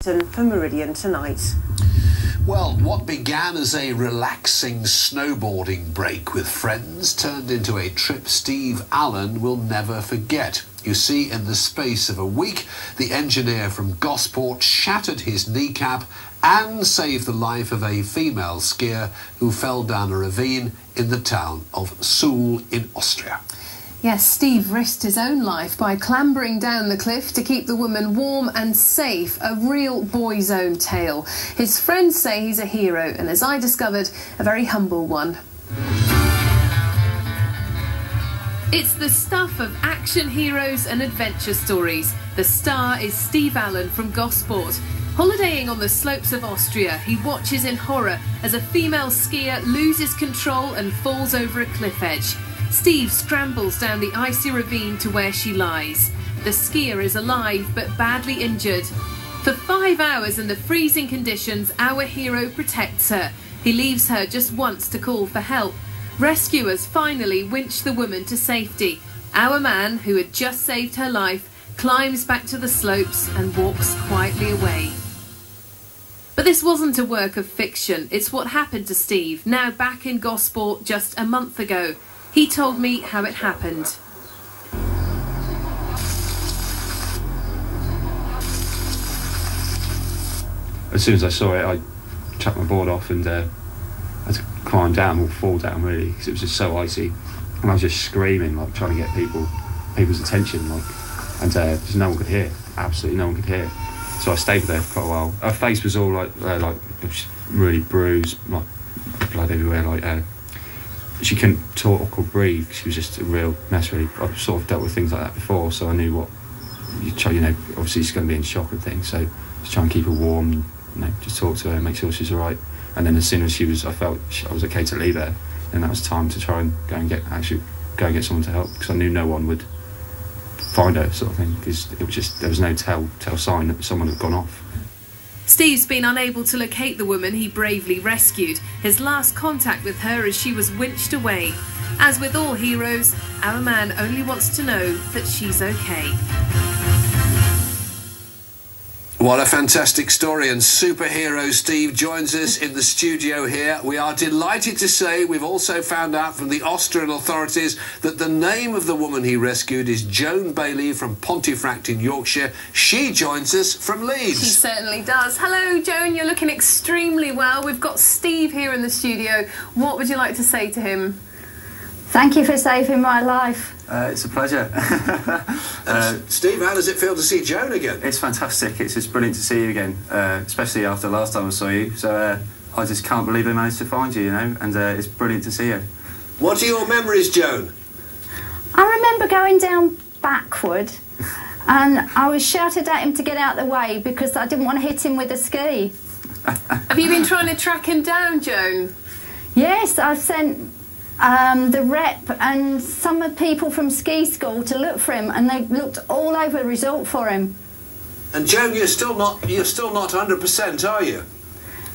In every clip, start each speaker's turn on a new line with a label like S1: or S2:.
S1: For Meridian tonight.
S2: Well, what began as a relaxing snowboarding break with friends turned into a trip Steve Allen will never forget. You see, in the space of a week, the engineer from Gosport shattered his kneecap and saved the life of a female skier who fell down a ravine in the town of Suhl in Austria.
S3: Yes, Steve risked his own life by clambering down the cliff to keep the woman warm and safe. A real boy's own tale. His friends say he's a hero, and as I discovered, a very humble one. It's the stuff of action heroes and adventure stories. The star is Steve Allen from Gosport. Holidaying on the slopes of Austria, he watches in horror as a female skier loses control and falls over a cliff edge. Steve scrambles down the icy ravine to where she lies. The skier is alive but badly injured. For 5 hours in the freezing conditions, our hero protects her. He leaves her just once to call for help. Rescuers finally winch the woman to safety. Our man, who had just saved her life, climbs back to the slopes and walks quietly away. But this wasn't a work of fiction. It's what happened to Steve, now back in Gosport just a month ago. He told me how it happened.
S4: As soon as I saw it, I chucked my board off and I had to climb down, or fall down really, because it was just so icy. And I was just screaming, like trying to get people's attention, like, and just no one could hear. Absolutely no one could hear. So I stayed there for quite a while. Her face was all like it was really bruised, like blood everywhere, like. She couldn't talk or breathe. She was just a real mess, really. I've sort of dealt with things like that before, so I knew what obviously she's going to be in shock and things. So just try and keep her warm, just talk to her, make sure she's all right. And then as soon as I felt I was okay to leave her, then that was time to try and go and get someone to help, because I knew no one would find her, sort of thing, because it was just there was no tell sign that someone had gone off.
S3: Steve's been unable to locate the woman he bravely rescued. His last contact with her as she was winched away. As with all heroes, our man only wants to know that she's okay.
S2: What a fantastic story, and superhero Steve joins us in the studio here. We are delighted to say we've also found out from the Austrian authorities that the name of the woman he rescued is Joan Bailey from Pontefract in Yorkshire. She joins us from Leeds.
S3: She certainly does. Hello, Joan, you're looking extremely well. We've got Steve here in the studio. What would you like to say to him?
S5: Thank you for saving my life.
S6: It's a pleasure.
S2: Steve, how does it feel to see Joan again?
S6: It's fantastic. It's just brilliant to see you again, especially after last time I saw you. So I just can't believe I managed to find you, and it's brilliant to see you.
S2: What are your memories, Joan?
S5: I remember going down backward and I was shouted at him to get out of the way because I didn't want to hit him with a ski.
S3: Have you been trying to track him down, Joan?
S5: Yes, I've sent the rep and some of the people from ski school to look for him, and they looked all over the resort for him.
S2: And Joan, you're still not 100%, are you?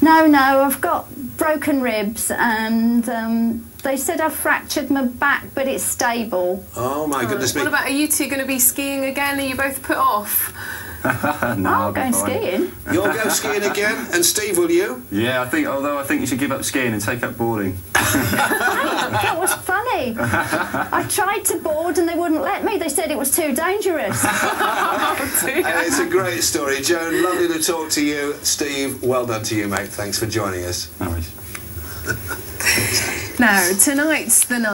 S5: No, I've got broken ribs, and they said I've fractured my back, but it's stable.
S2: Oh my goodness me!
S3: What about, are you two going to be skiing again? Are you both put off?
S6: No,
S5: I'll go skiing.
S2: You'll go skiing again, and Steve, will you?
S6: Yeah, I think you should give up skiing and take up boarding.
S5: That was funny. I tried to board and they wouldn't let me. They said it was too dangerous.
S2: It's a great story, Joan. Lovely to talk to you, Steve. Well done to you, mate. Thanks for joining us.
S6: No worries.
S3: Now, tonight's the night.